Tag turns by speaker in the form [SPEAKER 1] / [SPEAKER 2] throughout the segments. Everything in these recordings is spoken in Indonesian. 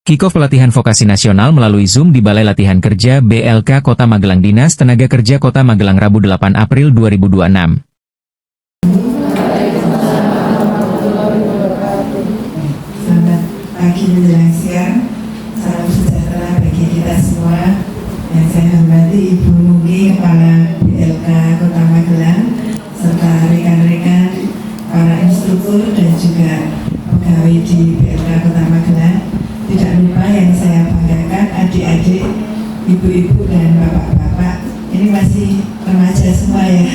[SPEAKER 1] Kick-off pelatihan vokasi nasional melalui Zoom di Balai Latihan Kerja BLK Kota Magelang Dinas Tenaga Kerja Kota Magelang Rabu 8 April 2026.
[SPEAKER 2] Selamat pagi menjelang siang, salam sejahtera bagi kita semua. Yang saya hormati Ibu Nugi, Kepala BLK Kota Magelang, serta rekan-rekan, para instruktur dan juga pegawai di BLK Kota Magelang. Tidak lupa yang saya banggakan adik-adik, ibu-ibu dan bapak-bapak. Ini masih remaja semua ya.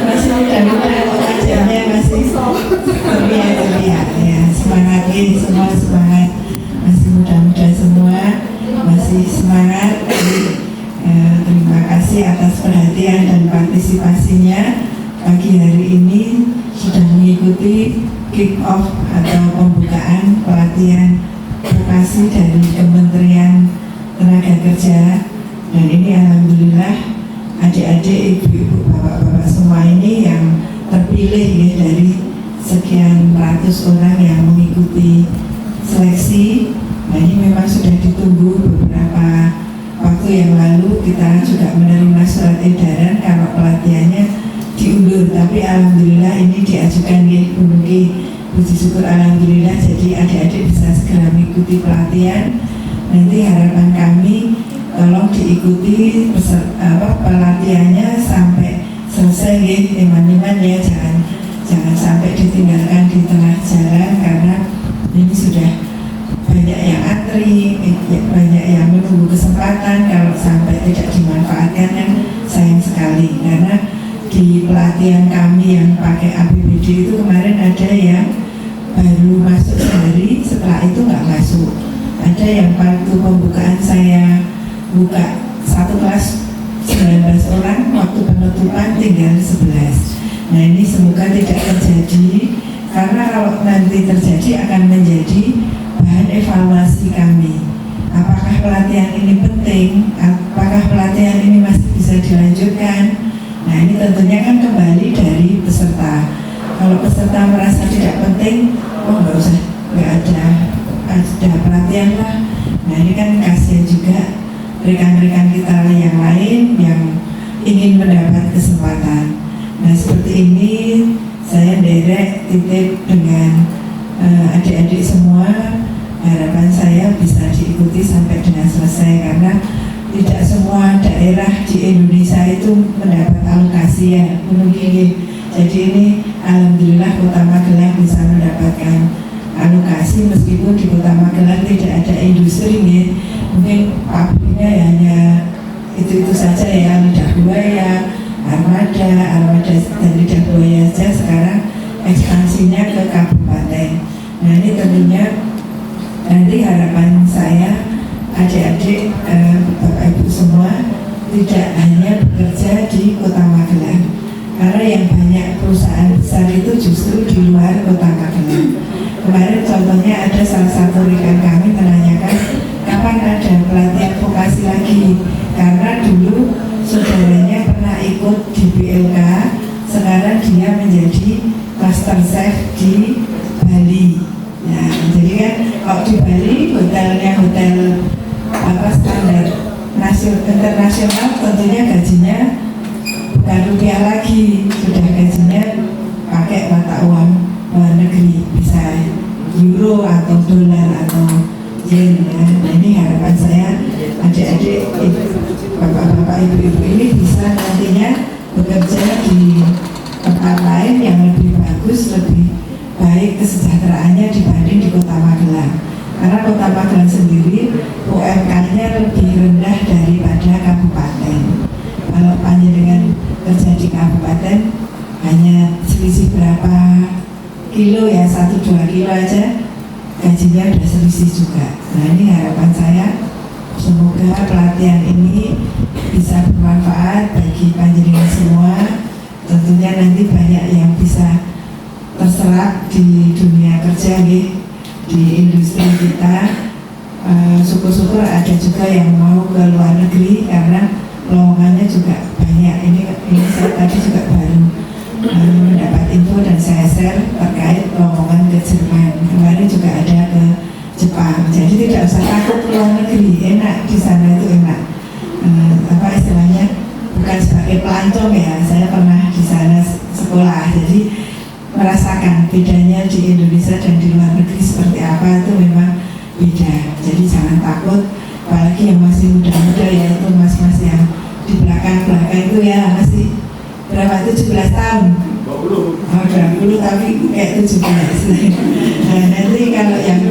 [SPEAKER 2] Masih muda-muda, wajahnya masih ceria-ceria ya. Semangat ini semua, semangat. Masih muda-muda semua, masih semangat. Terima kasih atas perhatian dan partisipasinya pagi hari ini sudah mengikuti kick-off atau pembukaan pelatihan vokasi dari Kementerian Tenaga Kerja. Dan ini alhamdulillah adik-adik, ibu-ibu, bapak-bapak semua ini yang terpilih ya, dari sekian ratus orang yang mengikuti seleksi. Nah, ini memang sudah ditunggu beberapa waktu yang lalu. Kita juga menerima surat edaran kalau pelatihannya diundur, tapi alhamdulillah ini diajukan ya, puji syukur alhamdulillah. Jadi adik-adik bisa segera mengikuti pelatihan. Nanti harapan kami tolong diikuti pelatihannya sampai selesai ya, teman-teman ya, jangan sampai ditinggalkan di tengah jalan, karena ini sudah banyak yang antri, banyak yang menunggu kesempatan. Kalau sampai tidak dimanfaatkan kan sayang sekali. Karena di pelatihan kami yang pakai APBD itu kemarin ada yang baru masuk sehari, setelah itu nggak masuk. Ada yang waktu pembukaan saya buka satu kelas 19 orang, waktu penutupan tinggal 11. Nah, ini semoga tidak terjadi, karena kalau nanti terjadi akan menjadi bahan evaluasi kami. Apakah pelatihan ini penting? Apakah pelatihan ini masih bisa dilanjutkan? Nah, ini tentunya kan kembali dari peserta. Kalau peserta merasa tidak penting, oh nggak usah, nggak ada pelatihan lah. Nah, ini kan kasihan juga rekan-rekan kita yang lain yang ingin mendapat kesempatan. Nah, seperti ini saya derek titip dengan adik-adik semua. Harapan saya bisa diikuti sampai dengan selesai, karena tidak semua daerah di Indonesia itu mendapat alokasi ya, mungkin. Jadi ini alhamdulillah Kota Magelang bisa mendapatkan alokasi, meskipun di Kota Magelang tidak ada industri ya. Mungkin pabriknya ya hanya itu saja ya, lidah buaya, armada dan lidah buaya saja. Sekarang ekspansinya ke kabupaten. Nah, ini tentunya nanti harapan saya adik-adik, bapak ibu semua tidak hanya bekerja di Kota Magelang, karena yang banyak perusahaan besar itu justru di luar Kota Magelang. Kemarin contohnya ada salah satu rekan kami menanyakan kapan ada pelatihan vokasi lagi, karena dulu saudaranya pernah ikut di BLK, sekarang dia menjadi master chef di Bali. Nah, jadi kan kalau di Bali hotelnya hotel standar internasional, tentunya gajinya bukan rupiah lagi, sudah gajinya pakai mata uang luar negeri, bisa euro atau dolar atau yen ya. Nah, ini harapan saya adik-adik, bapak-bapak, ibu-ibu ini bisa nantinya bekerja di tempat lain yang lebih bagus, lebih baik kesejahteraannya dibanding di Kota Magelang. Karena Kota Magelang sendiri UMK-nya lebih rendah daripada kabupaten. Kalau panjenengan kerja di kabupaten hanya selisih berapa kilo ya, 1-2 kilo aja gajinya udah selisih juga. Nah, ini harapan saya semoga pelatihan ini bisa bermanfaat bagi panjenengan semua. Tentunya nanti banyak yang bisa terserap di dunia kerja nih, di industri kita. Syukur-syukur ada juga yang mau ke luar negeri, karena lowongannya juga banyak. Ini saya tadi juga baru mendapat info dan saya share terkait rombongan ke Jerman. Kemarin juga ada ke Jepang. Jadi tidak usah takut ke luar negeri, enak di sana itu enak. Apa istilahnya? Bukan sebagai pelancong ya. Saya pernah di sana sekolah, jadi merasakan bedanya di Indonesia dan di luar negeri seperti apa, itu memang beda. Jadi jangan takut, apalagi yang masih muda-muda, yaitu mas-mas yang di belakang-belakang itu ya masih berapa, 17 tahun? 20 tapi kayak 17. Nah nanti kalau yang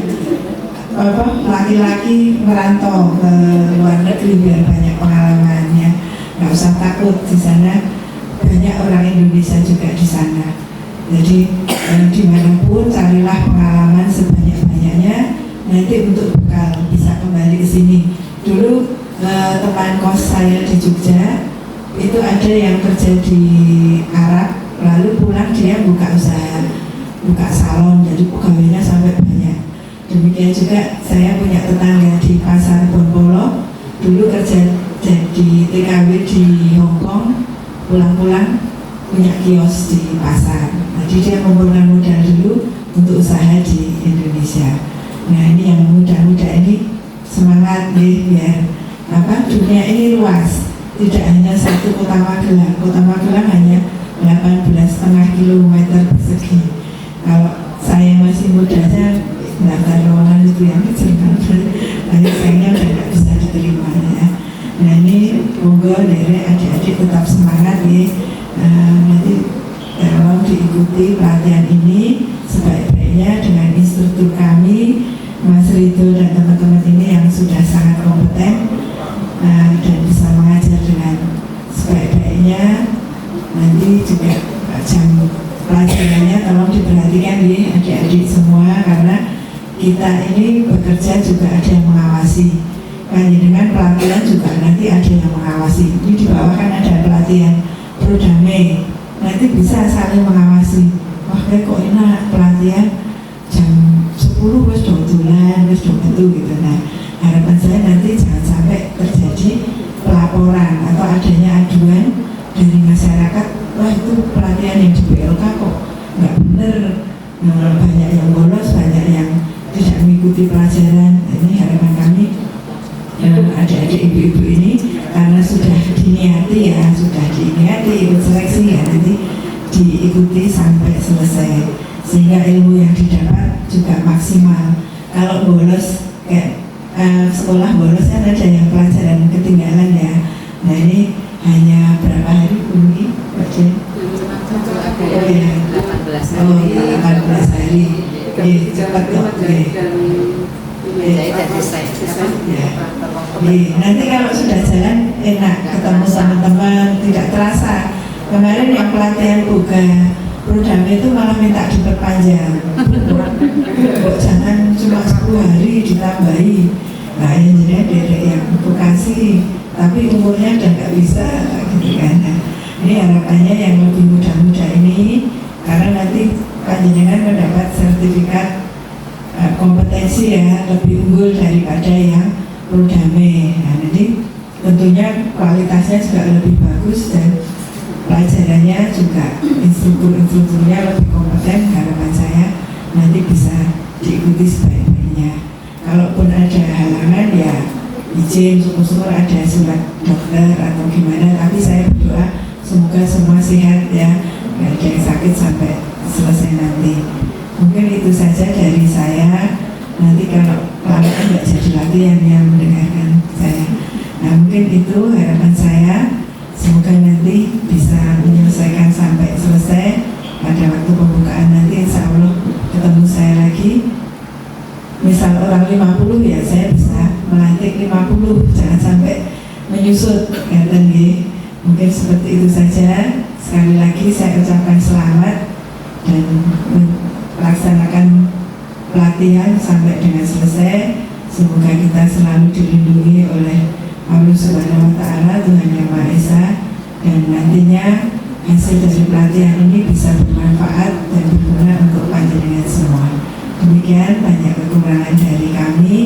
[SPEAKER 2] laki-laki merantau ke luar negeri biar banyak pengalamannya, nggak usah takut, di sana banyak orang Indonesia juga di sana. Jadi dimanapun carilah pengalaman sebanyak-banyaknya nanti untuk bekal bisa kembali ke sini. Dulu teman kos saya di Jogja itu ada yang kerja di Arab, lalu pulang dia buka usaha, buka salon, jadi pegawainya sampai banyak. Demikian juga saya punya tetangga di pasar Bonpolo, dulu kerja jadi TKW di Hongkong, pulang-pulang punya kios di pasar. Jadi dia mengumpulkan modal dulu untuk usaha di Indonesia. Nah ini yang muda-muda ini semangat nih, biar dunia ini luas, tidak hanya satu Kota Magelang. Kota Magelang hanya 18,5 km persegi. Kalau saya masih mudanya daftar lowongan itu yang kecil banget, banyak sayangnya udah nggak bisa diterima ya. Nah ini monggo dari adik-adik tetap semangat ya. Nanti tolong diikuti pelatihan ini sebaik-baiknya dengan instruktur kami, Mas Ridho dan teman-teman ini yang sudah sangat kompeten dan bisa mengajar dengan sebaik-baiknya. Nanti juga jam pelajarannya tolong diperhatikan ya adik-adik semua, karena kita ini bekerja juga ada yang mengawasi. Dengan pelatihan juga nanti ada yang mengawasi. Ini di bawah kan ada pelatihan Prodamai, nanti bisa saling mengawasi. Wah kok enak pelatihan jam 10 wes dolan wes itu gitu. Nah harapan saya nanti jangan sampai terjadi pelaporan atau adanya aduan dari masyarakat, wah itu pelatihan yang di BLK kok nggak bener, banyak yang bolos, banyak yang tidak mengikuti pelajaran. Ini harapan kami adik-adik ibu-ibu ini, karena sudah diniati ya, sudah diniati ikut seleksi ya, nanti diikuti sampai selesai sehingga ilmu yang didapat juga maksimal. Kalau bolos kayak sekolah bolos kan ada yang pelajaran ketinggalan ya. Nah ini hanya berapa hari ini baca? Oh ya, 18 hari. Cepat kok. Nanti kalau sudah jalan enak, ketemu sama teman, tidak terasa. Kemarin yang pelatihan boga Prodamai itu malah minta diperpanjang. Kok jangan cuma 10 hari ditambahi. Nah ini derek yang vokasi tapi umurnya udah nggak bisa gitu kan. Ini harapannya yang lebih muda-muda ini, karena nanti panjenengan mendapat sertifikat kompetensi ya lebih unggul daripada yang Prodamai. Nah nanti tentunya kualitasnya juga lebih bagus dan pelajarannya juga instrukturnya lebih kompeten. Harapan saya nanti bisa diikuti sebaik-baiknya. Kalaupun ada halangan ya izin, syukur-syukur ada surat dokter atau gimana, tapi saya berdoa semoga semua sehat ya, nggak ada yang sakit sampai selesai nanti. Mungkin itu saja dari saya. Nanti kalau pelanggan nggak jadi latihan yang mendengarkan saya. Nah mungkin itu harapan saya. Semoga nanti bisa menyelesaikan sampai selesai. Pada waktu pembukaan nanti insya Allah ketemu saya lagi. Misal orang 50 ya saya bisa melantik 50, jangan sampai menyusut ya. Mungkin seperti itu saja. Sekali lagi saya ucapkan selamat dan melaksanakan pelatihan sampai dengan selesai. Semoga kita selalu dilindungi oleh Allah Subhanahu wa Ta'ala, Tuhan Yang Maha Esa, dan nantinya hasil dari pelatihan ini bisa bermanfaat dan berguna untuk panjenengan semua. Demikian, banyak kekurangan dari kami.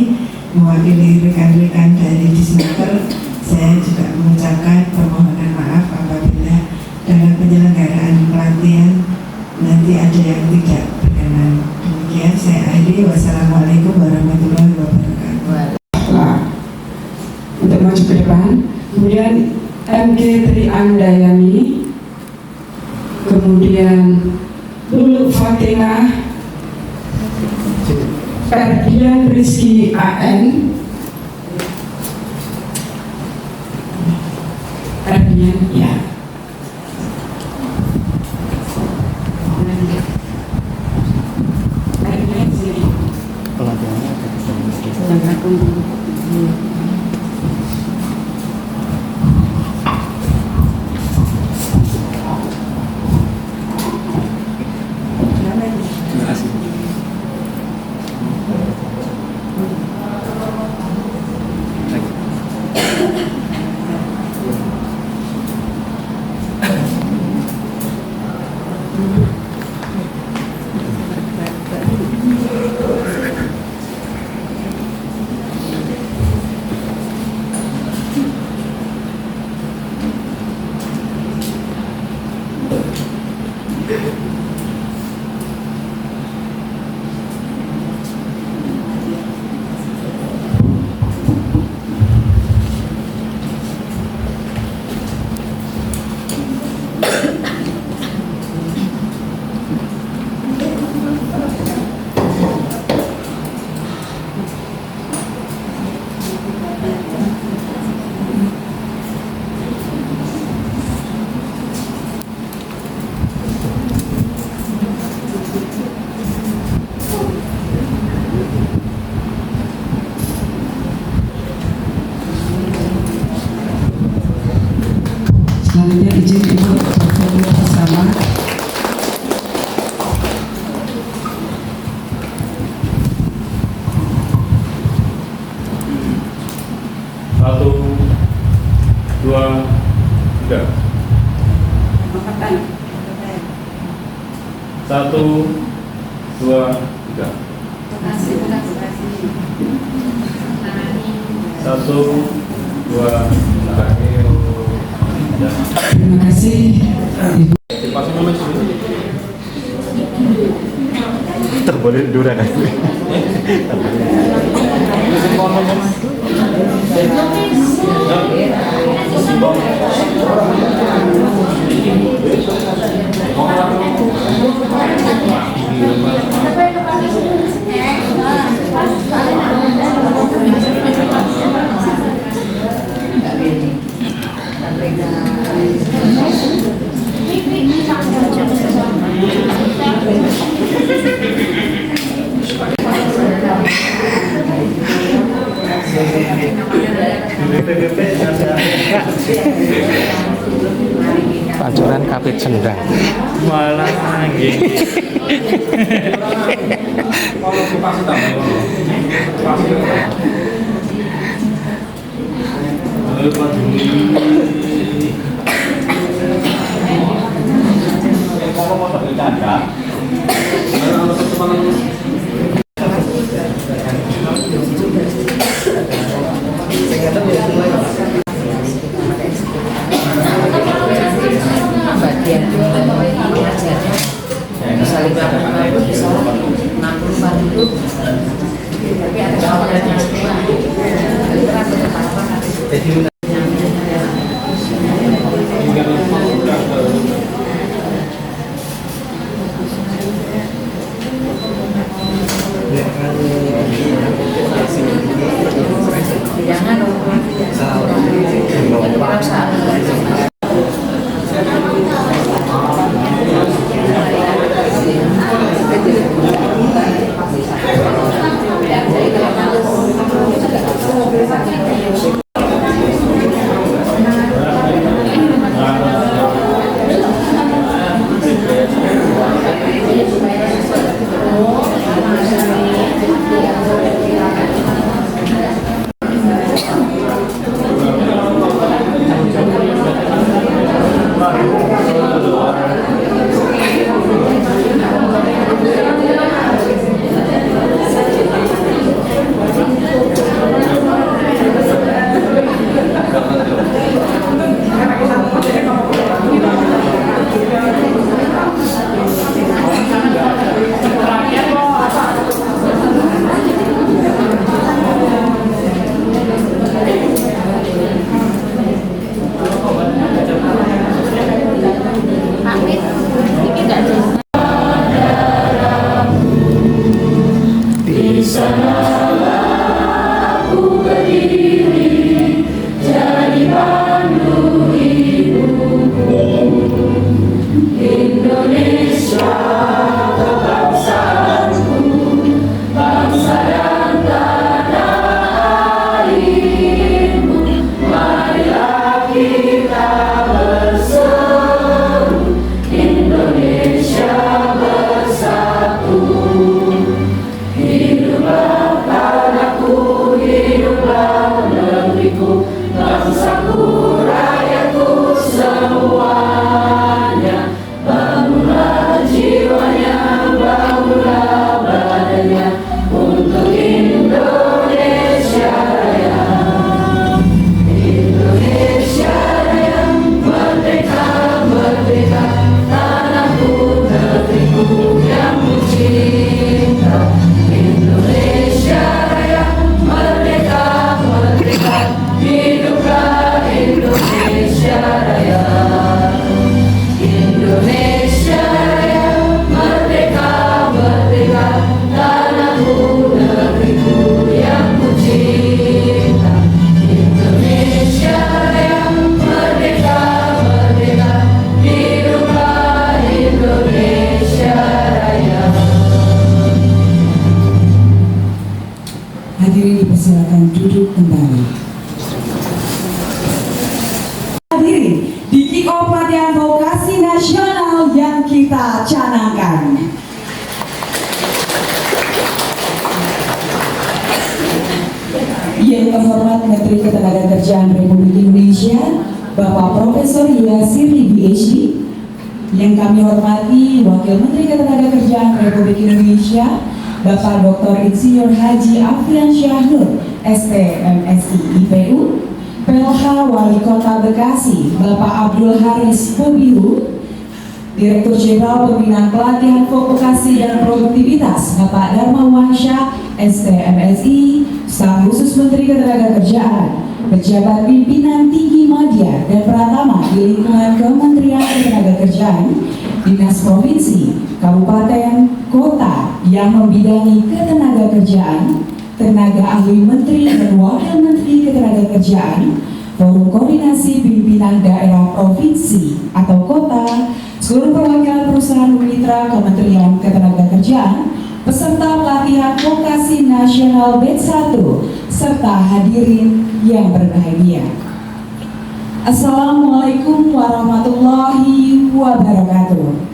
[SPEAKER 2] Mewakili rekan-rekan dari Disnaker, saya juga mengucapkan permohonan maaf apabila dalam penyelenggaraan pelatihan nanti ada yang tidak berkenan. Demikian saya akhiri. Wassalamualaikum warahmatullahi wabarakatuh.
[SPEAKER 3] Untuk maju ke depan, kemudian MG Tri Andayani, kemudian Lulu Fatimah, Ferdian Rizky AN, Ferdian ya. Ferdian sini. Selanjutnya izin Ibu berfoto bersama.
[SPEAKER 4] Satu, dua, tiga. Satu, dua, tiga. Satu, dua, tiga.
[SPEAKER 3] Terima kasih Ibu.
[SPEAKER 5] Terboleh durang. Pancuran kapit sendang.
[SPEAKER 4] Malah anjing.
[SPEAKER 3] Hadirin dipersilakan duduk kembali. Hadirin, di kick-off pelatihan vokasi nasional yang kita canangkan. Yang terhormat Menteri Ketenagakerjaan Republik Indonesia, Bapak Profesor Yasiri PhD. Yang kami hormati Wakil Menteri Ketenagakerjaan Republik Indonesia, Bapak Dr. Insinyur Haji Afrian Syahnur, STMSI IPU, PLH Wali Kota Bekasi, Bapak Abdul Haris Pubihu, Direktur Jenderal Pembinaan Pelatihan Vokasi dan Produktivitas, Bapak Darmawan Syah, STMSI, Staf Khusus Menteri Ketenagakerjaan, pejabat pimpinan tinggi media dan pratama di lingkungan Kementerian Ketenagakerjaan, Dinas Provinsi, Kabupaten, Kota yang membidangi ketenagakerjaan, tenaga ahli Menteri dan Wakil Menteri Ketenagakerjaan, Forum Koordinasi Pimpinan Daerah Provinsi atau Kota, seluruh perwakilan perusahaan mitra Kementerian Ketenagakerjaan, peserta pelatihan vokasi nasional batch 1, serta hadirin yang berbahagia. Assalamualaikum warahmatullahi wabarakatuh.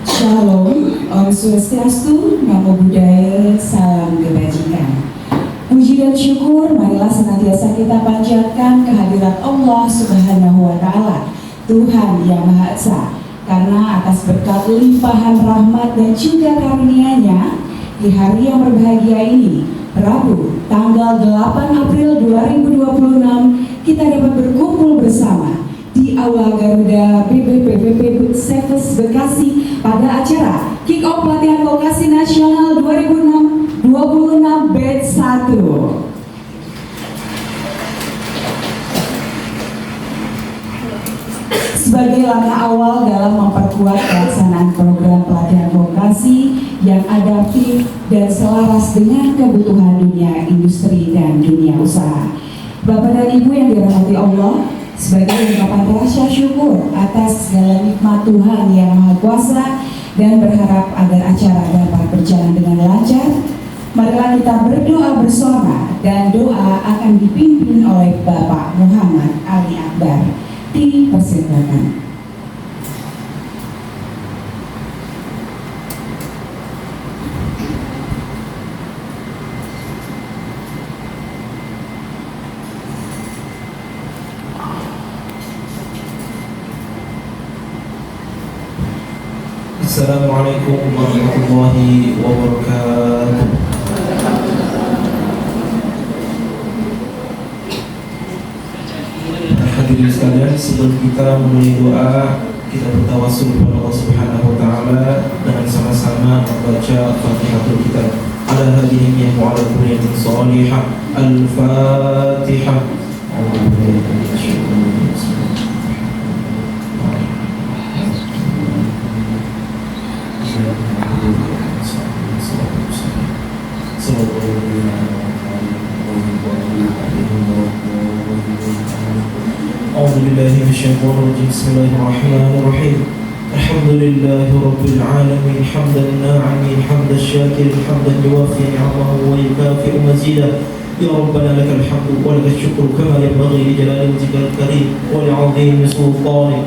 [SPEAKER 3] Shalom, Om Swastiastu, Namo Buddhaya, Salam Kebajikan. Puji dan syukur marilah senantiasa kita panjatkan kehadirat Allah Subhanahu wa Ta'ala, Tuhan yang Maha Esa, karena atas berkat limpahan rahmat dan juga karunia-Nya di hari yang berbahagia ini, Rabu, tanggal 8 April 2026, kita dapat berkumpul bersama di Aula Garuda BPPBP Service Bekasi pada acara Kick-Off Pelatihan Vokasi Nasional 2026 Batch 1. Sebagai langkah awal dalam memperkuat pelaksanaan program pelatihan vokasi yang adaptif dan selaras dengan kebutuhan dunia industri dan dunia usaha. Bapak dan Ibu yang dirahmati Allah, sebagai ungkapan rasa syukur atas segala nikmat Tuhan yang Maha Kuasa dan berharap agar acara dapat berjalan dengan lancar, marilah kita berdoa bersama dan doa akan dipimpin oleh Bapak Muhammad Ali Akbar. Dipersilakan.
[SPEAKER 6] Assalamualaikum warahmatullahi wabarakatuh. Hadirin sekalian, sebelum kita memulai doa, kita bertawassul kepada Allah Subhanahu wa Ta'ala dengan sama-sama membaca Fatihatul Kitab. Ala hadirin yang mu'ala kuriyatin salihah. Al-Fatihah. أعوذ بالله من الشيطان الرجيم بسم الله الرحمن الرحيم الحمد لله رب العالمين حمد الناعمين حمد الشاكر حمدا يوافي نعمه ويكافئ مزيدا يا ربنا لك الحمد ولك الشكر كما ينبغي لجلال وجهك الكريم ولعظيم سلطانك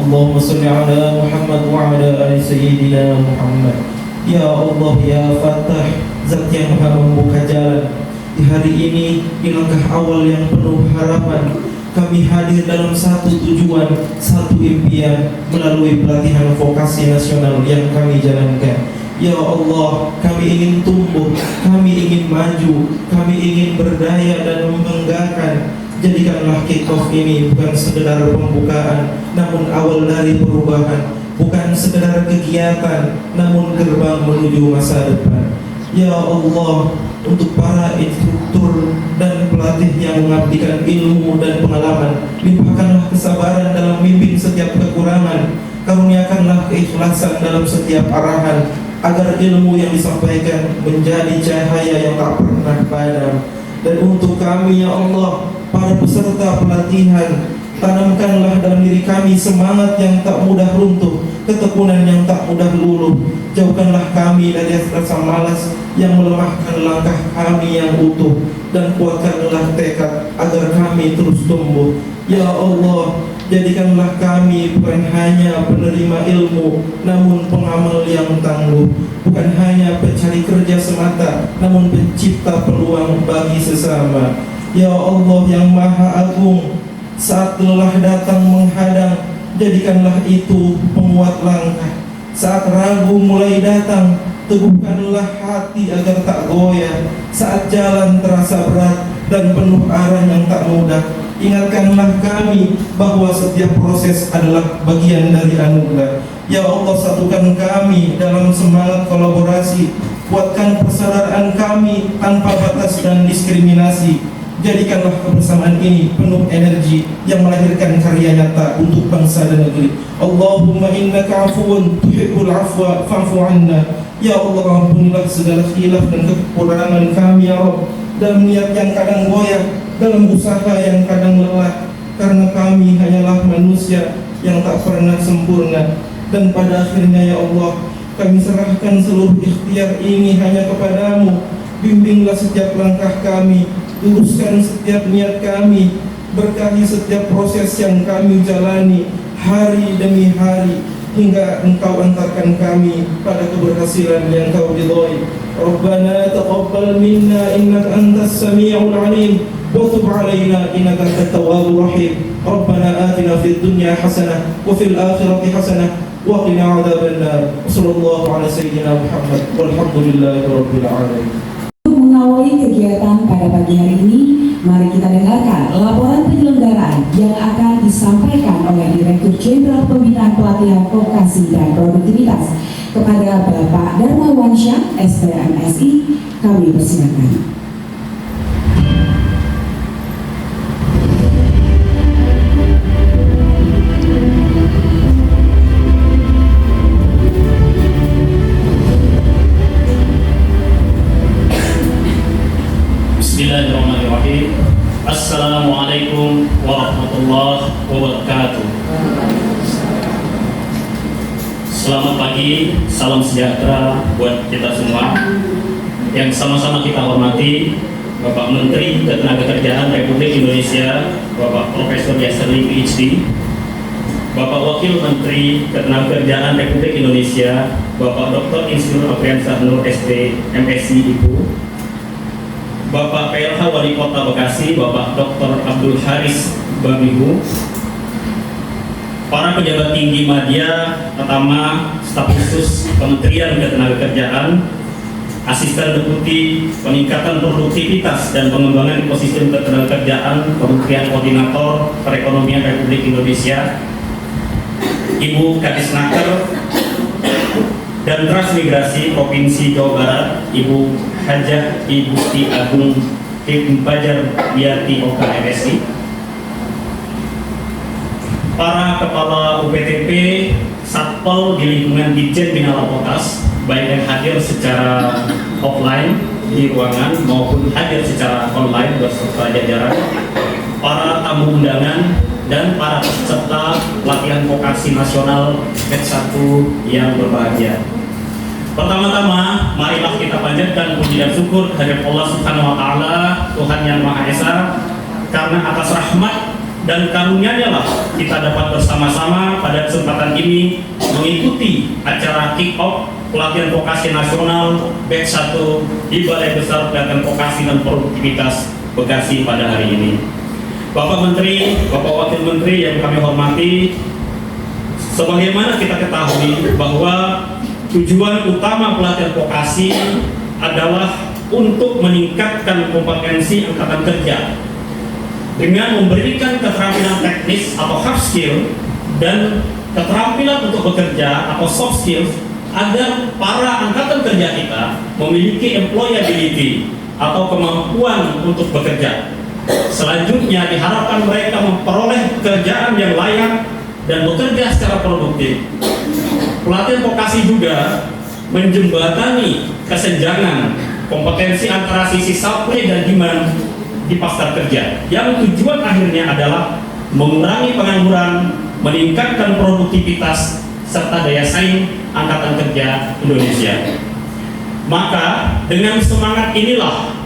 [SPEAKER 6] اللهم صل على محمد وعلى آل سيدنا محمد. Ya Allah, ya Fatah, Zat yang maha membuka jalan. Di hari ini, di langkah awal yang penuh harapan, kami hadir dalam satu tujuan, satu impian melalui pelatihan vokasi nasional yang kami jalankan. Ya Allah, kami ingin tumbuh, kami ingin maju, kami ingin berdaya dan membanggakan. Jadikanlah kick-off ini bukan sekedar pembukaan, namun awal dari perubahan. Bukan sekedar kegiatan, namun gerbang menuju masa depan. Ya Allah, untuk para instruktur dan pelatih yang mengabdikan ilmu dan pengalaman, limpahkanlah kesabaran dalam memimpin setiap kekurangan. Karuniakanlah keikhlasan dalam setiap arahan, agar ilmu yang disampaikan menjadi cahaya yang tak pernah padam. Dan untuk kami, ya Allah, para peserta pelatihan, tanamkanlah dalam diri kami semangat yang tak mudah runtuh, ketekunan yang tak mudah luluh. Jauhkanlah kami dari rasa malas yang melemahkan langkah kami yang utuh, dan kuatkanlah tekad agar kami terus tumbuh. Ya Allah, jadikanlah kami bukan hanya penerima ilmu, namun pengamal yang tangguh. Bukan hanya pencari kerja semata, namun pencipta peluang bagi sesama. Ya Allah yang Maha Agung, saat lelah datang menghadang, jadikanlah itu penguat langkah. Saat ragu mulai datang, teguhkanlah hati agar tak goyah. Saat jalan terasa berat dan penuh arah yang tak mudah, ingatkanlah kami bahwa setiap proses adalah bagian dari anugerah. Ya Allah, satukan kami dalam semangat kolaborasi. Kuatkan persaudaraan kami tanpa batas dan diskriminasi. Jadikanlah kebersamaan ini penuh energi yang melahirkan karya nyata untuk bangsa dan negeri. Allahumma innaka afuwun tuhibbul afwa fa'fu anna. Ya Allah, ampunilah segala khilaf dan kekurangan kami ya Rabb, dalam niat yang kadang goyah, dalam usaha yang kadang lelah, karena kami hanyalah manusia yang tak pernah sempurna. Dan pada akhirnya ya Allah, kami serahkan seluruh ikhtiar ini hanya kepadamu. Bimbinglah setiap langkah kami, luruskan setiap niat kami, berkahi setiap proses yang kami jalani hari demi hari, hingga Engkau antarkan kami pada keberhasilan yang Kau ridhoi. Rabbana taqabbal minna innaka antas sami'ul alim wa tub 'alaina innaka antat tawwabur rahim. Rabbana atina fid dunya hasanah wa fil akhirati hasanah wa qina 'adzabannar. Sallallahu ala sayyidina Muhammad walhamdulillahi rabbil alamin.
[SPEAKER 3] Mengawali kegiatan pada pagi hari ini, mari kita dengarkan laporan penyelenggaraan yang akan disampaikan oleh Direktur Jenderal Pembinaan Pelatihan Vokasi dan Produktivitas kepada Bapak Darmawan Syah, SPMSI. Kami persilakan.
[SPEAKER 7] Bismillahirrahmanirrahim. Assalamualaikum warahmatullahi wabarakatuh. Selamat pagi, salam sejahtera buat kita semua. Yang sama-sama kita hormati Bapak Menteri Ketenagakerjaan Republik Indonesia, Bapak Profesor Yasirli PhD, Bapak Wakil Menteri Ketenagakerjaan Republik Indonesia, Bapak Dr. Insinyur Afriansyah Nur SD MSc Ibu, Bapak PLH Wali Kota Bekasi, Bapak Dr. Abdul Haris Babihu, para pejabat tinggi media, pertama staf khusus Kementerian Ketenagakerjaan, Asisten Deputi Peningkatan Produktivitas dan Pengembangan Ekosistem Ketenagakerjaan Kementerian Koordinator Perekonomian Republik Indonesia, Ibu Kadisnaker dan Transmigrasi Provinsi Jawa Barat, Ibu Hajah Ibu Ti Agung Tim Bajar Yati Oka MSI, para kepala UPTP, Satpol di lingkungan Ditjen Bina Lapotas, baik yang hadir secara offline di ruangan maupun hadir secara online beserta jajaran, para tamu undangan, dan para peserta pelatihan vokasi nasional batch 1 yang berbahagia. Pertama-tama, marilah kita panjatkan puji dan syukur kehadirat Allah Subhanahu wa Ta'ala, Tuhan yang Maha Esa, karena atas rahmat dan karunia-Nya lah kita dapat bersama-sama pada kesempatan ini mengikuti acara kick-off pelatihan vokasi nasional batch 1 di Balai Besar Pelatihan Vokasi dan Produktivitas Bekasi pada hari ini. Bapak Menteri, Bapak Wakil Menteri yang kami hormati, sebagaimana kita ketahui bahwa tujuan utama pelatihan vokasi adalah untuk meningkatkan kompetensi angkatan kerja dengan memberikan keterampilan teknis atau hard skill dan keterampilan untuk bekerja atau soft skills agar para angkatan kerja kita memiliki employability atau kemampuan untuk bekerja. Selanjutnya diharapkan mereka memperoleh pekerjaan yang layak dan bekerja secara produktif. Pelatihan vokasi juga menjembatani kesenjangan kompetensi antara sisi supply dan demand di pasar kerja, yang tujuan akhirnya adalah mengurangi pengangguran, meningkatkan produktivitas, serta daya saing angkatan kerja Indonesia. Maka dengan semangat inilah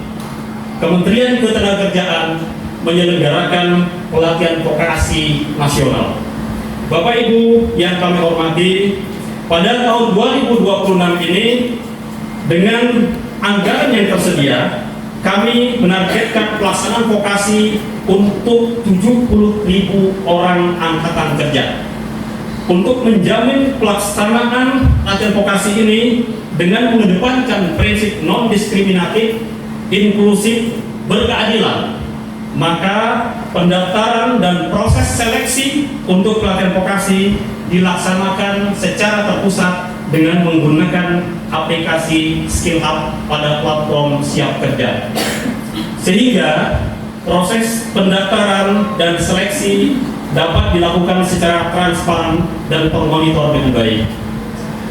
[SPEAKER 7] Kementerian Ketenagakerjaan menyelenggarakan pelatihan vokasi nasional. Bapak Ibu yang kami hormati, pada tahun 2026 ini dengan anggaran yang tersedia, kami menargetkan pelaksanaan vokasi untuk 70.000 orang angkatan kerja. Untuk menjamin pelaksanaan pelatihan vokasi ini dengan mengedepankan prinsip non-diskriminatif, inklusif, berkeadilan, maka pendaftaran dan proses seleksi untuk pelatihan vokasi dilaksanakan secara terpusat dengan menggunakan aplikasi Skill Hub pada platform Siap Kerja, sehingga proses pendaftaran dan seleksi dapat dilakukan secara transparan dan termonitor dengan baik.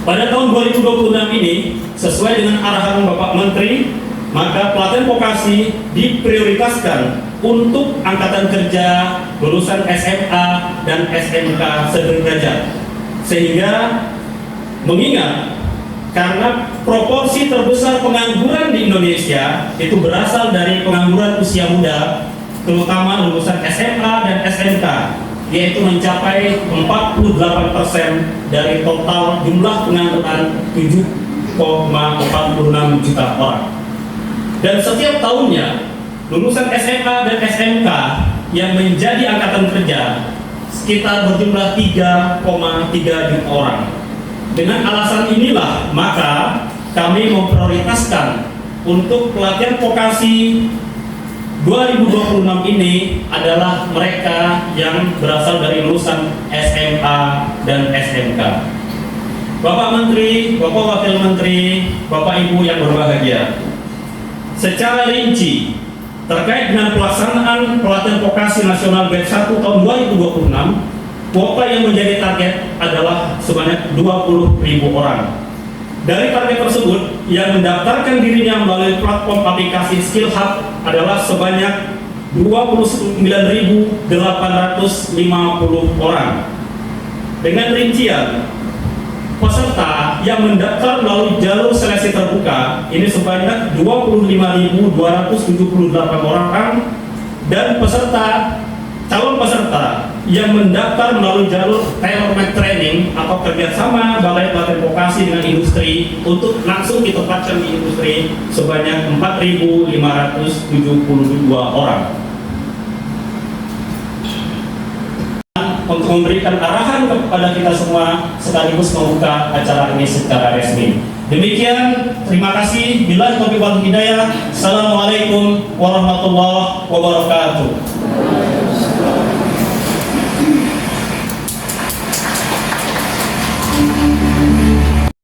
[SPEAKER 7] Pada tahun 2026 ini, sesuai dengan arahan Bapak Menteri, maka pelatihan vokasi diprioritaskan untuk angkatan kerja lulusan SMA dan SMK sederajat, sehingga mengingat karena proporsi terbesar pengangguran di Indonesia itu berasal dari pengangguran usia muda, terutama lulusan SMA dan SMK, yaitu mencapai 48% dari total jumlah pengangguran 7,46 juta orang. Dan setiap tahunnya lulusan SMA dan SMK yang menjadi angkatan kerja sekitar berjumlah 3,3 juta orang. Dengan alasan inilah maka kami memprioritaskan untuk pelatihan vokasi 2026 ini adalah mereka yang berasal dari lulusan SMA dan SMK. Bapak Menteri, Bapak Wakil Menteri, Bapak Ibu yang berbahagia, secara rinci terkait dengan pelaksanaan pelatihan vokasi nasional batch 1 tahun 2026, kuota yang menjadi target adalah sebanyak 20.000 orang. Dari target tersebut, yang mendaftarkan dirinya melalui platform aplikasi Skill Hub adalah sebanyak 29.850 orang. Dengan rincian, peserta yang mendaftar melalui jalur seleksi terbuka ini sebanyak 25.278 orang, dan calon peserta yang mendaftar melalui jalur tailor-made training atau kerjasama Balai Pelatihan Vokasi dengan industri untuk langsung ditempatkan di industri sebanyak 4.572 orang. Untuk memberikan arahan kepada kita semua sekaligus membuka acara ini secara resmi. Demikian, terima kasih. Billahi taufiq wal hidayah. Assalamualaikum warahmatullahi wabarakatuh.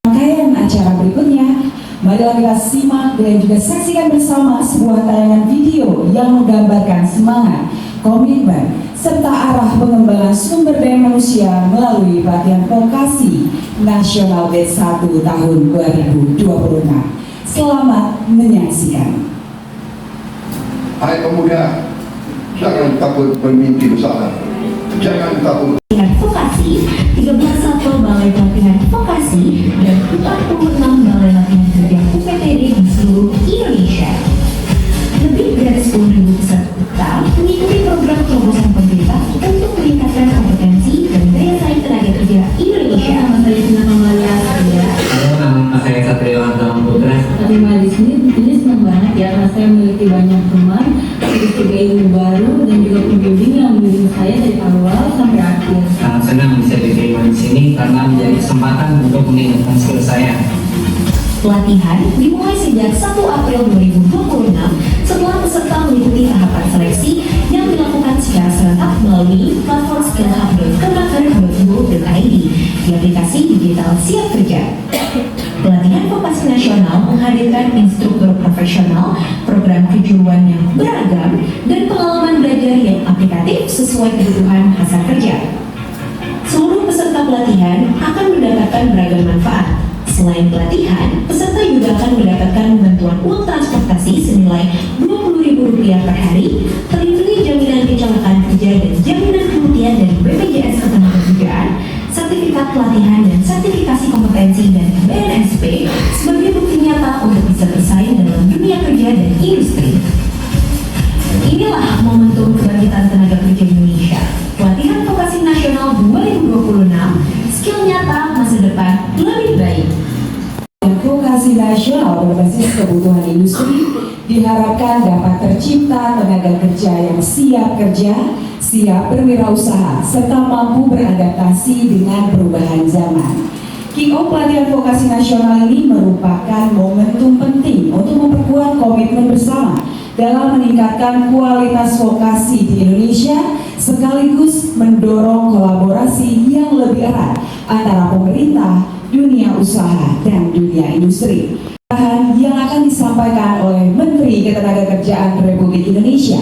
[SPEAKER 3] Rangkaian acara berikutnya, marilah kita simak dan juga saksikan bersama sebuah tayangan video yang menggambarkan semangat, komitmen, serta arah pengembangan sumber daya manusia melalui pelatihan vokasi nasional batch 1 tahun 2026. Selamat menyaksikan.
[SPEAKER 8] Hai pemuda, jangan takut bermimpi besar. Jangan takut.
[SPEAKER 9] Vokasi, 13 satwa balai pelatihan vokasi, dan 46 balai latihan kerja UPTD di seluruh Indonesia. Lebih dari 10.000 peserta mengikuti program terobosan pemerintah untuk meningkatkan kompetensi dan daya saing tenaga kerja Indonesia. Nama saya Sinata Maria Satria.
[SPEAKER 10] Halo, nama saya Satria Antara Putra.
[SPEAKER 9] Terima di sini tentunya senang banget ya, karena saya memiliki banyak teman, tiga ilmu baru dan juga pembimbing yang membimbing saya dari awal sampai akhir.
[SPEAKER 10] Sangat senang bisa diterima di sini karena menjadi kesempatan untuk meningkatkan skill saya.
[SPEAKER 9] Pelatihan dimulai sejak 1 April 2026 setelah peserta mengikuti tahapan seleksi yang dilakukan secara serentak melalui platform skillhub.kemenaker.go.id di aplikasi digital Siap Kerja. Pelatihan vokasi nasional menghadirkan instruktur profesional, program kejuruan yang beragam, dan pengalaman belajar yang aplikatif sesuai kebutuhan pasar kerja. Seluruh peserta pelatihan akan mendapatkan beragam manfaat. Selain pelatihan, peserta juga akan mendapatkan bantuan uang transportasi senilai Rp20.000 per hari, terlindungi jaminan kecelakaan kerja dan jaminan kematian dari BPJS Ketenagakerjaan, sertifikat pelatihan dan sertifikasi kompetensi dari BNSP sebagai bukti nyata untuk bisa bersaing dalam dunia kerja dan industri. Inilah momentum kebangkitan tenaga kerja Indonesia. Pelatihan Vokasi Nasional 2026, skill nyata masa depan lebih baik.
[SPEAKER 3] Vokasi nasional berbasis kebutuhan industri diharapkan dapat tercipta tenaga kerja yang siap kerja, siap berwirausaha, serta mampu beradaptasi dengan perubahan zaman. Kick-off pelatihan vokasi nasional ini merupakan momentum penting untuk memperkuat komitmen bersama dalam meningkatkan kualitas vokasi di Indonesia, sekaligus mendorong kolaborasi yang lebih erat antara pemerintah, dunia usaha, dan dunia industri. Yang akan disampaikan oleh Menteri Ketenagakerjaan Republik Indonesia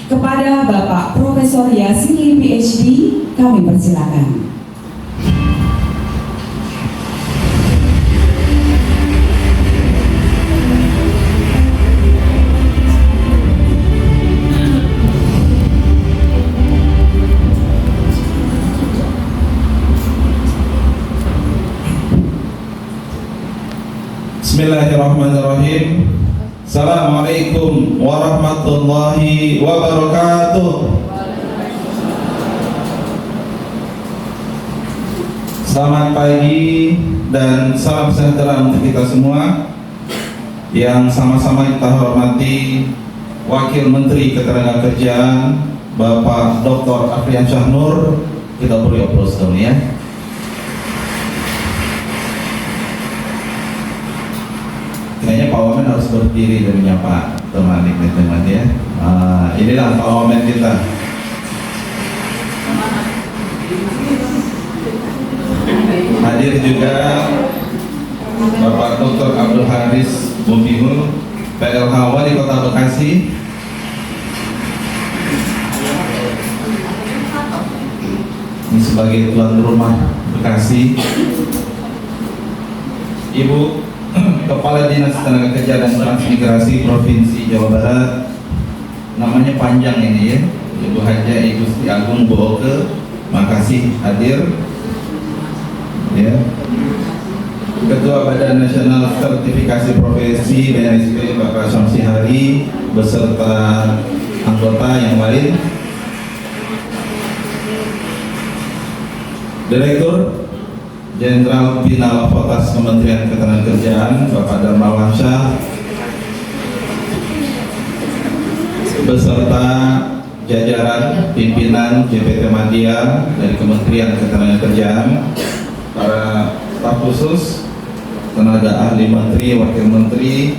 [SPEAKER 3] kepada Bapak Profesor Yasiri PhD, kami persilakan.
[SPEAKER 6] Bismillahirrahmanirrahim. Assalamualaikum warahmatullahi wabarakatuh. Selamat pagi dan salam sejahtera untuk kita semua. Yang sama-sama kita hormati Wakil Menteri Ketenagakerjaan Bapak Dr. Afriansyah Nur. Kita beri aplaus dong ya. Kayaknya Pak Wamen harus berdiri dan menyapa teman-teman ya. Inilah Pak Wamen kita. Hadir juga Bapak Dr. Abdul Haris Bumbihul, PLH Wali Kota Bekasi. Ini sebagai tuan rumah Bekasi. Ibu Kepala Dinas Tenaga dan Transmigrasi Provinsi Jawa Barat, namanya panjang ini ya, Ibu Haja Ibu Sri Agung Boke, makasih hadir. Ya. Ketua Badan Nasional Sertifikasi Profesi BNSP Bapak Syamsi Hari beserta anggota yang lain. Direktur Jenderal Bina Lapotas Kementerian Ketenagakerjaan Bapak Darmawan Syah beserta jajaran pimpinan JPT Madya dari Kementerian Ketenagakerjaan, para staf khusus, tenaga ahli menteri, wakil menteri,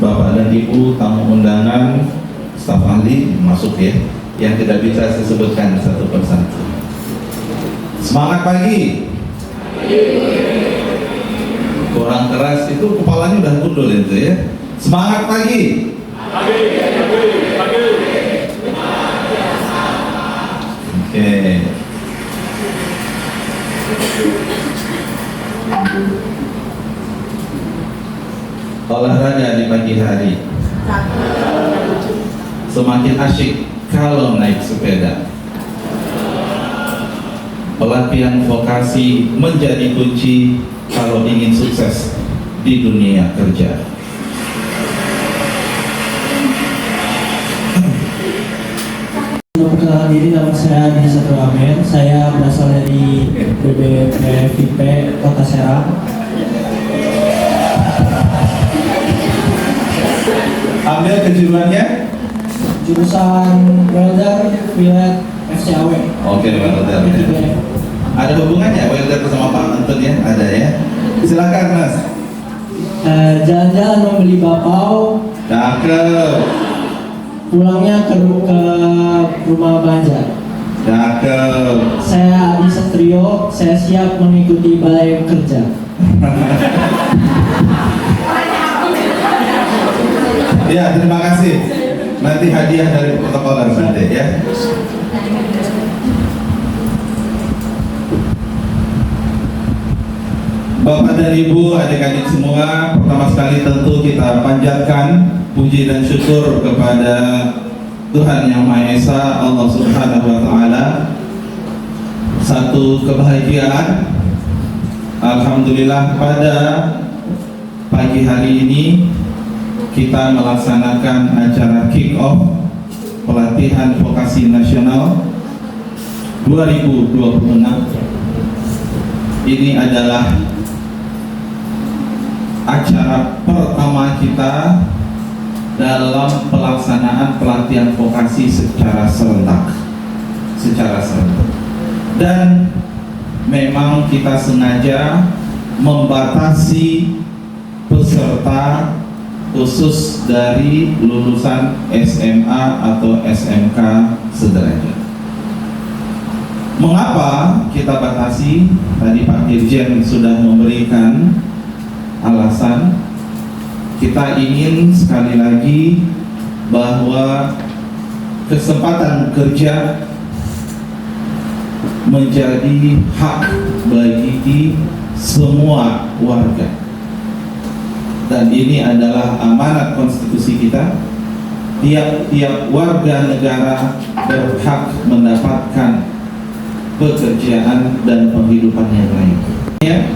[SPEAKER 6] Bapak dan Ibu, tamu undangan, staf ahli masuk ya, yang tidak bisa saya sebutkan satu persatu. Semangat pagi. Kurang keras itu kepalanya udah gundul itu ya. Semangat pagi. Oke.
[SPEAKER 11] olahraga di pagi hari? Semakin asyik kalau naik sepeda. Pelatihan vokasi menjadi kunci kalau ingin sukses di dunia kerja.
[SPEAKER 6] Perkenalkan diri, nama saya Disa Amen. Saya berasal dari BBPVP Kota Serang.
[SPEAKER 11] Ambil kejuruannya?
[SPEAKER 6] Jurusan welder Fiat FCAW.
[SPEAKER 11] Oke, welder. Ada hubungannya welder sama Pak Anton ya? Ada ya? Silakan Mas.
[SPEAKER 6] Jalan-jalan membeli bakpao.
[SPEAKER 11] Cakep.
[SPEAKER 6] Pulangnya ke rumah belanja.
[SPEAKER 11] Cakep.
[SPEAKER 6] Saya Adi Setrio, saya siap mengikuti balai kerja.
[SPEAKER 11] Ya, terima kasih. Nanti hadiah dari protokol nanti ya. Bapak dan Ibu, adik-adik semua, pertama sekali tentu kita panjatkan puji dan syukur kepada Tuhan Yang Maha Esa, Allah Subhanahu wa Ta'ala. Satu kebahagiaan, alhamdulillah, pada pagi hari ini kita melaksanakan acara kick-off pelatihan vokasi nasional 2026. Ini adalah acara pertama kita dalam pelaksanaan pelatihan vokasi secara serentak. Dan memang kita sengaja membatasi peserta khusus dari lulusan SMA atau SMK sederajat. Mengapa kita batasi? Tadi Pak Dirjen sudah memberikan alasan. Kita ingin sekali lagi bahwa kesempatan kerja menjadi hak bagi semua warga, dan ini adalah amanat konstitusi kita. Tiap-tiap warga negara berhak mendapatkan pekerjaan dan penghidupan yang lain. Ya,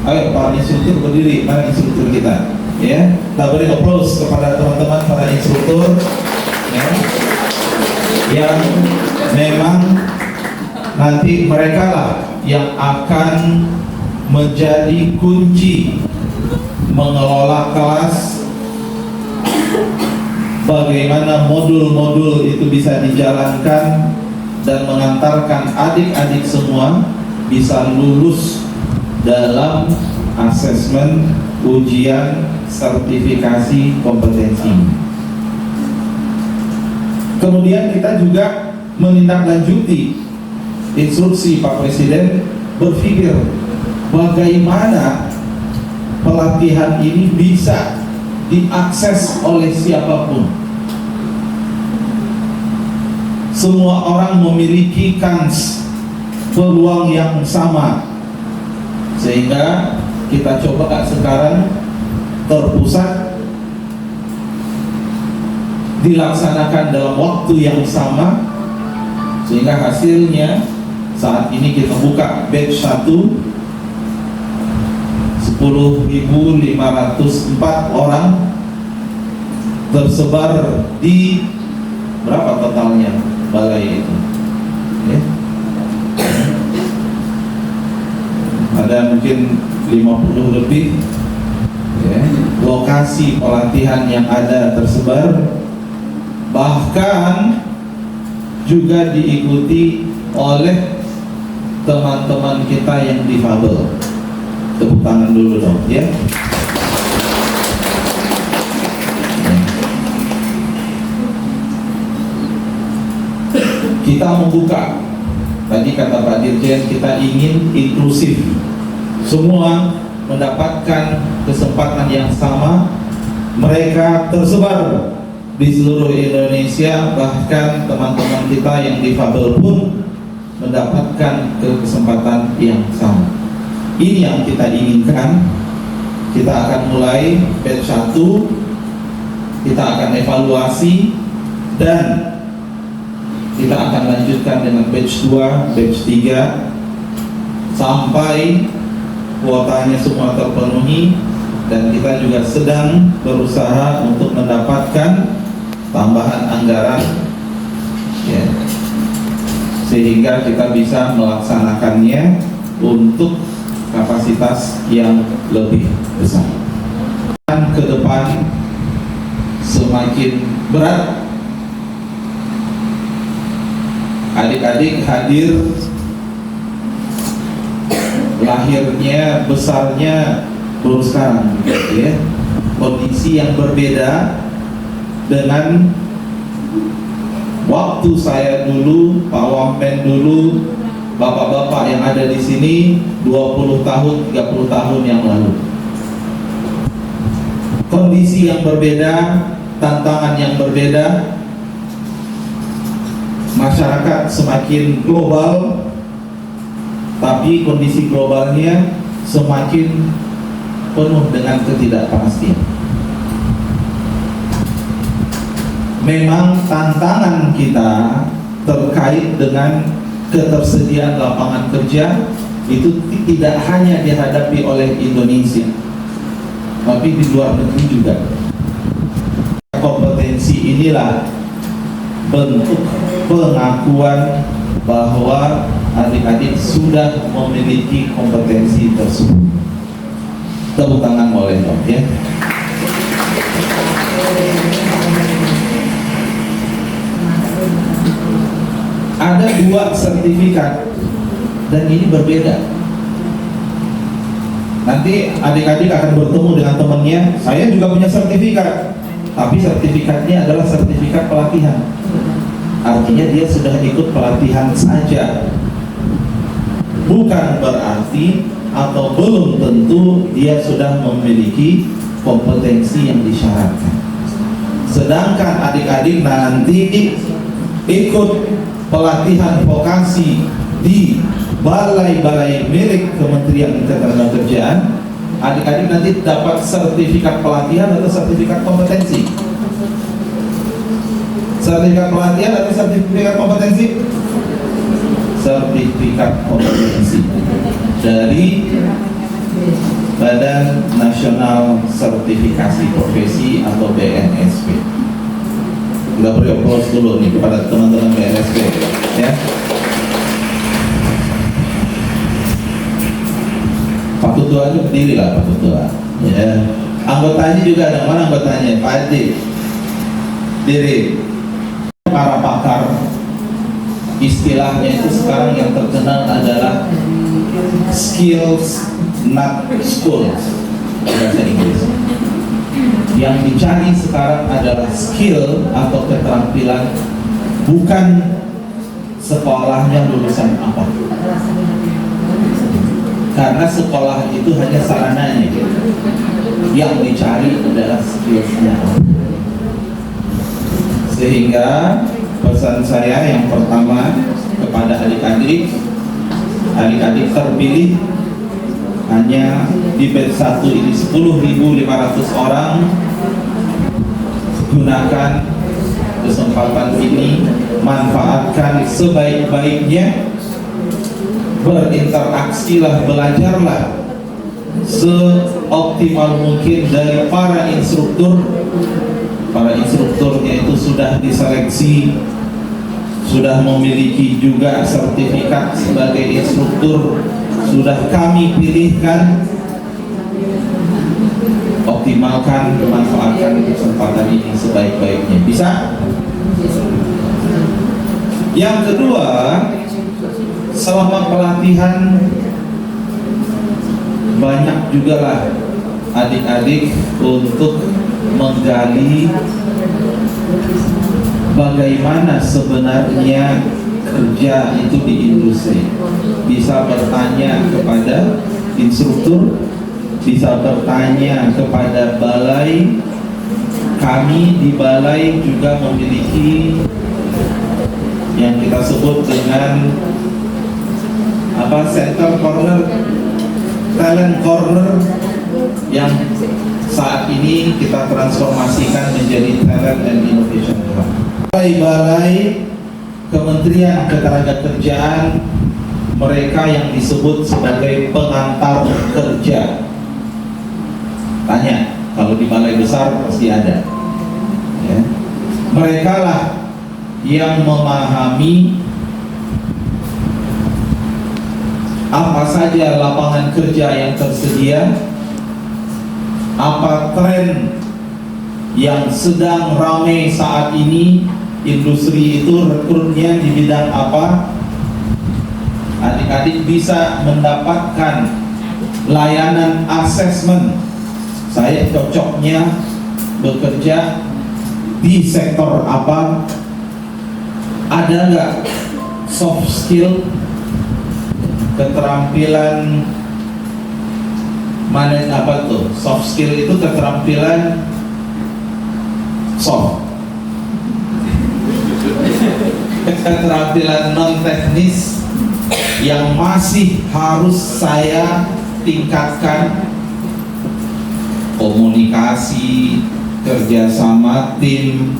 [SPEAKER 11] ayo Pak instruktur berdiri. Mana instruktur kita? Ya, kita beri applause kepada teman-teman para instruktur ya, yang memang nanti mereka lah yang akan menjadi kunci mengelola kelas, bagaimana modul-modul itu bisa dijalankan dan mengantarkan adik-adik semua bisa lulus dalam asesmen ujian sertifikasi kompetensi. Kemudian kita juga menindaklanjuti instruksi Pak Presiden, berpikir bagaimana pelatihan ini bisa diakses oleh siapapun. Semua orang memiliki kans, peluang yang sama, sehingga kita coba sekarang terpusat dilaksanakan dalam waktu yang sama, sehingga hasilnya saat ini kita buka batch 1 10.504 orang tersebar di berapa totalnya balai itu ya? Ada mungkin 50 lebih ya, lokasi pelatihan yang ada tersebar, bahkan juga diikuti oleh teman-teman kita yang difabel. Tepuk tangan dulu dong ya. Kita membuka, tadi kata Pak Dirjen, kita ingin inklusif, semua mendapatkan kesempatan yang sama. Mereka tersebar di seluruh Indonesia, bahkan teman-teman kita yang difabel pun mendapatkan kesempatan yang sama. Ini yang kita inginkan, kita akan mulai batch 1, kita akan evaluasi, dan kita akan lanjutkan dengan batch 2, batch 3 sampai kuotanya semua terpenuhi, dan kita juga sedang berusaha untuk mendapatkan tambahan anggaran ya, sehingga kita bisa melaksanakannya untuk kapasitas yang lebih besar. Dan ke depan semakin berat. Adik-adik hadir, lahirnya, besarnya baru sekarang ya. Kondisi yang berbeda dengan waktu saya dulu, Pak Wamen dulu, bapak-bapak yang ada di sini 20 tahun, 30 tahun yang lalu. Kondisi yang berbeda, tantangan yang berbeda, masyarakat semakin global, tapi kondisi globalnya semakin penuh dengan ketidakpastian. Memang tantangan kita terkait dengan ketersediaan lapangan kerja itu tidak hanya dihadapi oleh Indonesia, tapi di luar negeri juga. Kompetensi inilah bentuk pengakuan bahwa adik-adik sudah memiliki kompetensi tersebut. Tepuk tangan oleh Dok ya. Ada 2 sertifikat dan ini berbeda. Nanti adik-adik akan bertemu dengan temannya, saya juga punya sertifikat, tapi sertifikatnya adalah sertifikat pelatihan. Artinya dia sudah ikut pelatihan saja, bukan berarti atau belum tentu dia sudah memiliki kompetensi yang disyaratkan. Sedangkan adik-adik nanti ikut pelatihan vokasi di balai-balai milik Kementerian Ketenagakerjaan, adik-adik nanti dapat sertifikat pelatihan atau sertifikat kompetensi. Sertifikat pelatihan atau sertifikat kompetensi? Sertifikat kompetensi dari Badan Nasional Sertifikasi Profesi atau BNSP. Kita beri aplaus dulu nih kepada teman-teman BNSP ya. Pak Ketua aja berdiri lah, Pak Ketua ya. Anggotanya juga ada, mana anggotanya? Pak Adi diri. Para pakar, istilahnya itu sekarang yang terkenal adalah skills not schools, bahasa Inggris. Yang dicari sekarang adalah skill atau keterampilan, bukan sekolahnya lulusan apa. Karena sekolah itu hanya sarananya, yang dicari adalah skillsnya. Sehingga pesan saya yang pertama kepada adik-adik terpilih hanya di batch 1 ini 10.500 orang. Gunakan kesempatan ini, manfaatkan sebaik-baiknya, berinteraksilah, belajarlah seoptimal mungkin dari para instruktur. Para instrukturnya itu sudah diseleksi, sudah memiliki juga sertifikat sebagai instruktur, sudah kami pilihkan. Optimalkan, manfaatkan kesempatan ini sebaik-baiknya. Bisa? Yang kedua, selama pelatihan banyak juga lah adik-adik untuk menggali bagaimana sebenarnya kerja itu di industri. Bisa bertanya kepada instruktur, bisa bertanya kepada balai. Kami di balai juga memiliki yang kita sebut dengan center corner, talent corner, yang saat ini kita transformasikan menjadi Talent and Innovation Hub. Balai Kementerian Ketenagakerjaan, mereka yang disebut sebagai pengantar kerja. Tanya, kalau di balai besar pasti ada. Ya. Mereka lah yang memahami apa saja lapangan kerja yang tersedia, apa tren yang sedang ramai saat ini, industri itu rekrutnya di bidang apa. Adik-adik bisa mendapatkan layanan asesmen, saya cocoknya bekerja di sektor apa, ada nggak soft skill, keterampilan mana, apa tuh soft skill itu keterampilan soft, keterampilan non teknis yang masih harus saya tingkatkan, komunikasi, kerjasama tim,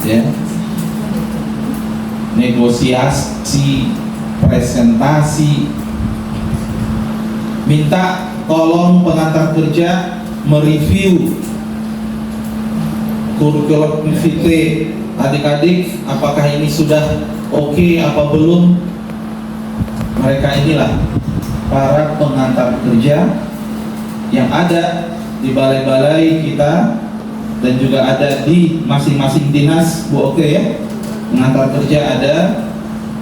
[SPEAKER 11] ya, negosiasi, presentasi. Minta tolong pengantar kerja mereview kurikulum vitae adik-adik, apakah ini sudah oke apa belum. Mereka inilah para pengantar kerja yang ada di balai-balai kita dan juga ada di masing-masing dinas. Bu, oke ya, pengantar kerja ada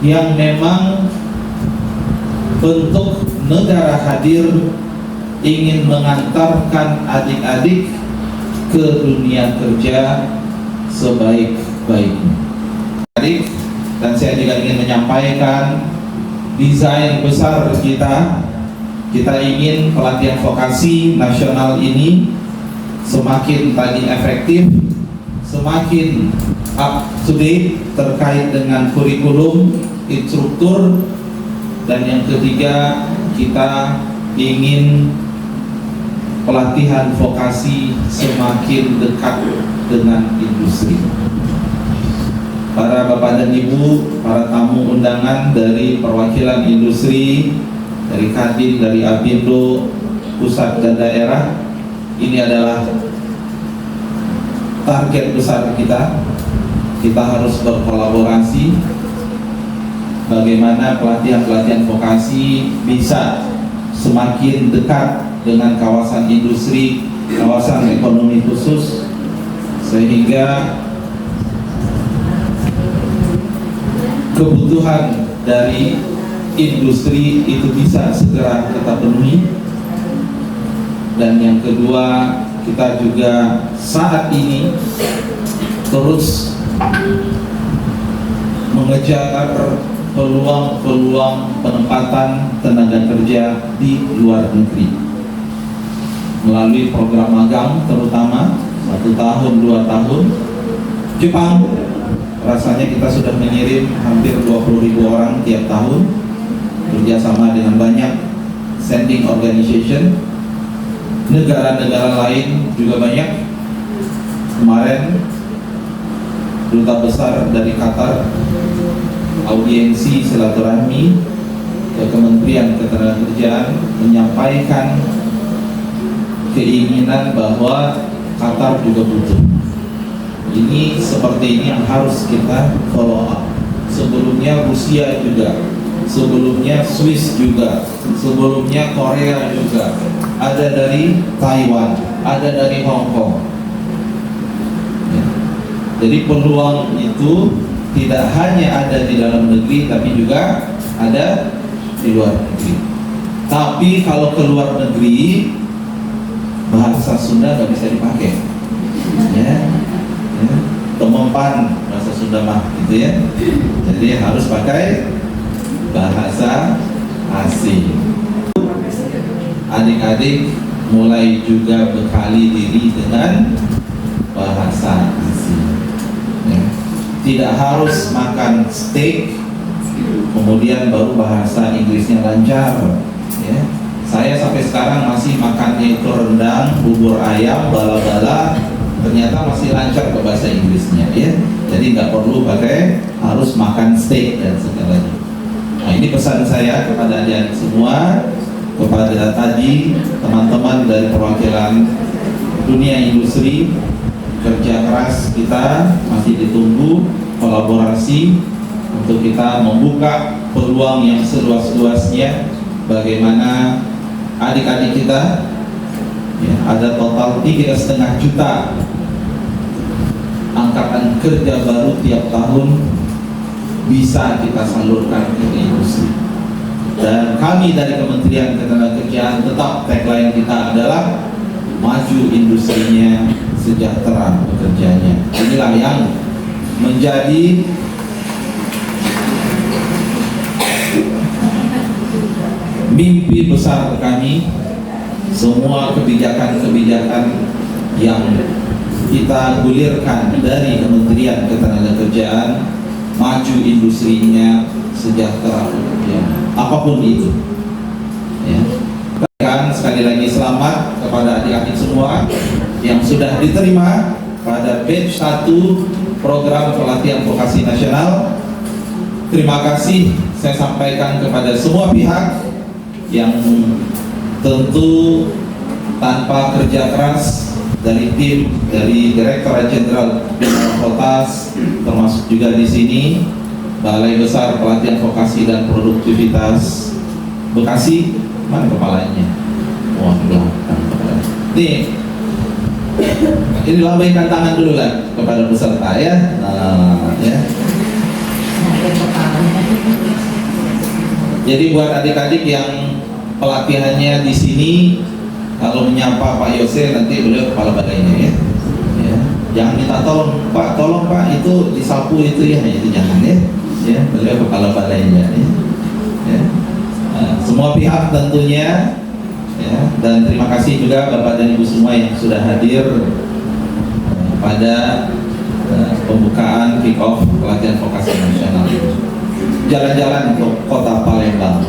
[SPEAKER 11] yang memang bentuk negara hadir ingin mengantarkan adik-adik ke dunia kerja sebaik-baiknya. Adik, dan saya juga ingin menyampaikan desain besar kita. Kita ingin pelatihan vokasi nasional ini semakin tadi efektif, semakin up to date terkait dengan kurikulum, instruktur, dan yang ketiga kita ingin pelatihan vokasi semakin dekat dengan industri. Para bapak dan ibu, para tamu undangan dari perwakilan industri, dari Kadin, dari Apindo, pusat dan daerah, ini adalah target besar kita. Kita harus berkolaborasi bagaimana pelatihan-pelatihan vokasi bisa semakin dekat dengan kawasan industri, kawasan ekonomi khusus, sehingga kebutuhan dari industri itu bisa segera kita penuhi. Dan yang kedua, kita juga saat ini terus mengejar peluang-peluang penempatan tenaga kerja di luar negeri melalui program magang, terutama 1 tahun 2 tahun. Jepang, rasanya kita sudah mengirim hampir 20.000 orang tiap tahun, kerjasama dengan banyak sending organization. Negara-negara lain juga banyak. Kemarin duta besar dari Qatar audiensi silaturahmi ke Kementerian Ketenagakerjaan menyampaikan keinginan bahwa Qatar juga butuh. Ini seperti ini yang harus kita follow up. Sebelumnya Rusia juga, sebelumnya Swiss juga, sebelumnya Korea juga, ada dari Taiwan, ada dari Hong Kong. Ya. Jadi peluang itu tidak hanya ada di dalam negeri, tapi juga ada di luar negeri. Tapi kalau ke luar negeri, bahasa Sunda nggak bisa dipakai, ya, Temempan bahasa Sunda mah, gitu ya. Jadi harus pakai bahasa asing. Adik-adik mulai juga bekali diri dengan bahasa asing. Ya. Tidak harus makan steak kemudian baru bahasa Inggrisnya lancar, ya. Saya sampai sekarang masih makannya itu rendang, bubur ayam, bala-bala, ternyata masih lancar ke bahasa Inggrisnya ya. Jadi nggak perlu pakai harus makan steak dan segalanya. Nah ini pesan saya kepada adik-adik semua, kepada tadi teman-teman dari perwakilan dunia industri, kerja keras kita masih ditunggu, kolaborasi untuk kita membuka peluang yang seluas-luasnya. Bagaimana adik-adik kita ya, ada total 3,5 juta angkatan kerja baru tiap tahun bisa kita salurkan ke industri. Dan kami dari Kementerian Ketenagakerjaan tetap tagline kita adalah maju industrinya, sejahtera pekerjanya. Inilah yang menjadi mimpi besar kami. Semua kebijakan-kebijakan yang kita gulirkan dari Kementerian Ketenagakerjaan, maju industrinya, sejahtera pekerjaan, apapun itu ya. Dan sekali lagi selamat kepada adik-adik semua yang sudah diterima pada batch 1 program pelatihan vokasi nasional. Terima kasih saya sampaikan kepada semua pihak yang tentu tanpa kerja keras dari tim, dari Direktorat Jenderal Bina Fakultas, termasuk juga di sini Balai Besar Pelatihan Vokasi dan Produktivitas Bekasi, mana kepalanya? Wah, belakang. Ini lambaikan tangan dulu lah kepada peserta ya. Nah, ya. Jadi buat adik-adik yang pelatihannya di sini, kalau menyapa Pak Yose nanti beliau kepala badainya ya. Ya. Jangan minta tolong Pak itu disapu itu ya, itu jangan ya. Ya, beliau kepala badainya ya. Ya. Nah, semua pihak tentunya ya, dan terima kasih juga Bapak dan Ibu semua yang sudah hadir pada pembukaan kick off pelatihan vokasi nasional. Jalan-jalan untuk kota Palembang.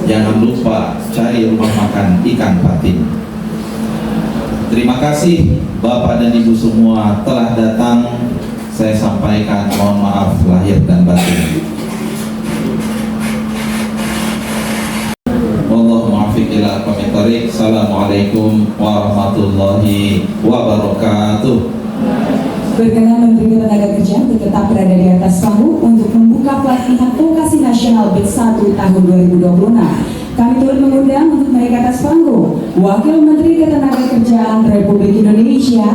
[SPEAKER 11] Jangan lupa cari rumah makan ikan patin. Terima kasih Bapak dan Ibu semua telah datang. Saya sampaikan mohon maaf lahir dan batin. Wallahu muwaffiq ila aqwamit thoriq. Assalamualaikum warahmatullahi wabarakatuh.
[SPEAKER 3] Berkenan Menteri Ketenagakerjaan untuk tetap berada di atas panggung untuk membuka pelatihan vokasi nasional batch 1 tahun 2026. Kami turut mengundang untuk naik ke atas panggung Wakil Menteri Ketenagakerjaan Republik Indonesia,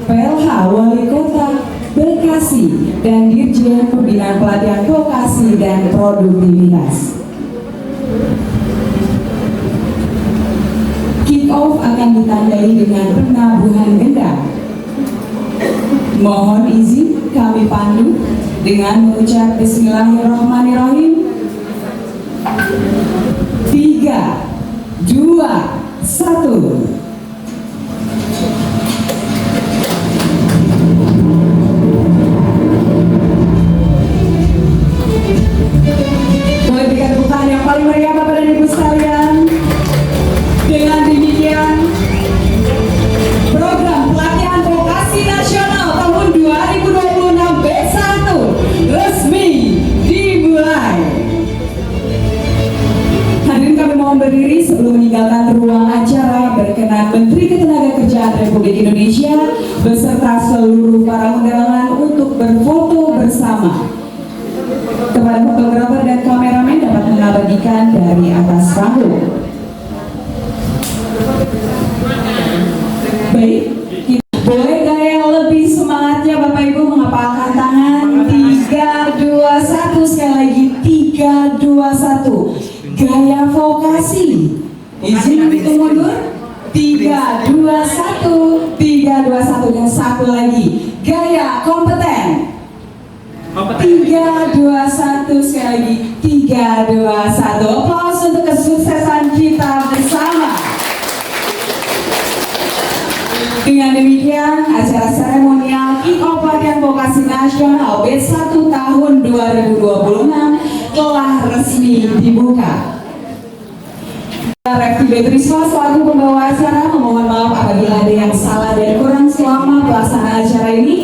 [SPEAKER 3] PLH Wali Kota Bekasi, dan Dirjen Pembinaan Pelatihan Vokasi dan Produktivitas. Kick off akan ditandai dengan penabuhan benda. Mohon izin kami pandu dengan mengucap Bismillahirrahmanirrahim. 3, 2, 1. Boleh berikan tepuk yang paling meriah Bapak dan Ibu sekalian. Dengan demikian, program pelatihan vokasi nasional tahun 2026 batch 1 resmi dimulai. Hadirin kami mohon berdiri sebelum meninggalkan ruang acara. Berkenan Menteri Ketenagakerjaan Republik Indonesia beserta seluruh para undangan untuk berfoto bersama. Kepada fotografer dan kameramen dapat mengabadikan dari atas panggung. Baik, boleh gaya lebih semangatnya Bapak Ibu mengepalkan tangan. 3, 2, 1. Sekali lagi 3, 2, 1. Gaya vokasi. Izin untuk mundur. 3, 2, 1. 3, 2, 1. Dan satu lagi gaya kompeten. 3, 2, 1. Sekali lagi 3, 2, 1. Aplaus untuk kesuksesan kita bersama. Dengan demikian, acara seremonial kick off pelatihan vokasi nasional batch 1 tahun 2026 telah resmi dibuka. Refti Betriswa selaku pembawa acara. Memohon maaf apabila ada yang salah dan kurang selama pelaksanaan acara ini.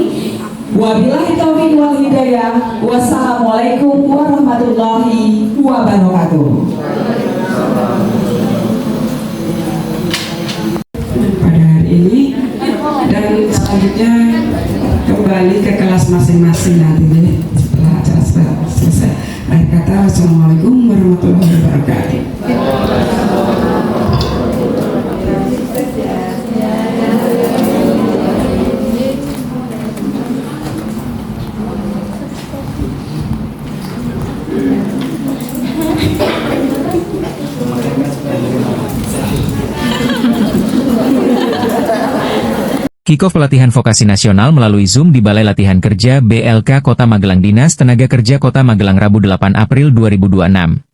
[SPEAKER 3] Wabillahi taufiq wal hidayah. Wassalamualaikum warahmatullahi wabarakatuh.
[SPEAKER 12] Pada hari ini dan selanjutnya kembali ke kelas masing-masing nanti deh setelah acara selesai. Akhir kata, wassalamualaikum warahmatullahi wabarakatuh.
[SPEAKER 1] Kick-off pelatihan vokasi nasional melalui Zoom di Balai Latihan Kerja BLK Kota Magelang Dinas Tenaga Kerja Kota Magelang Rabu 8 April 2026.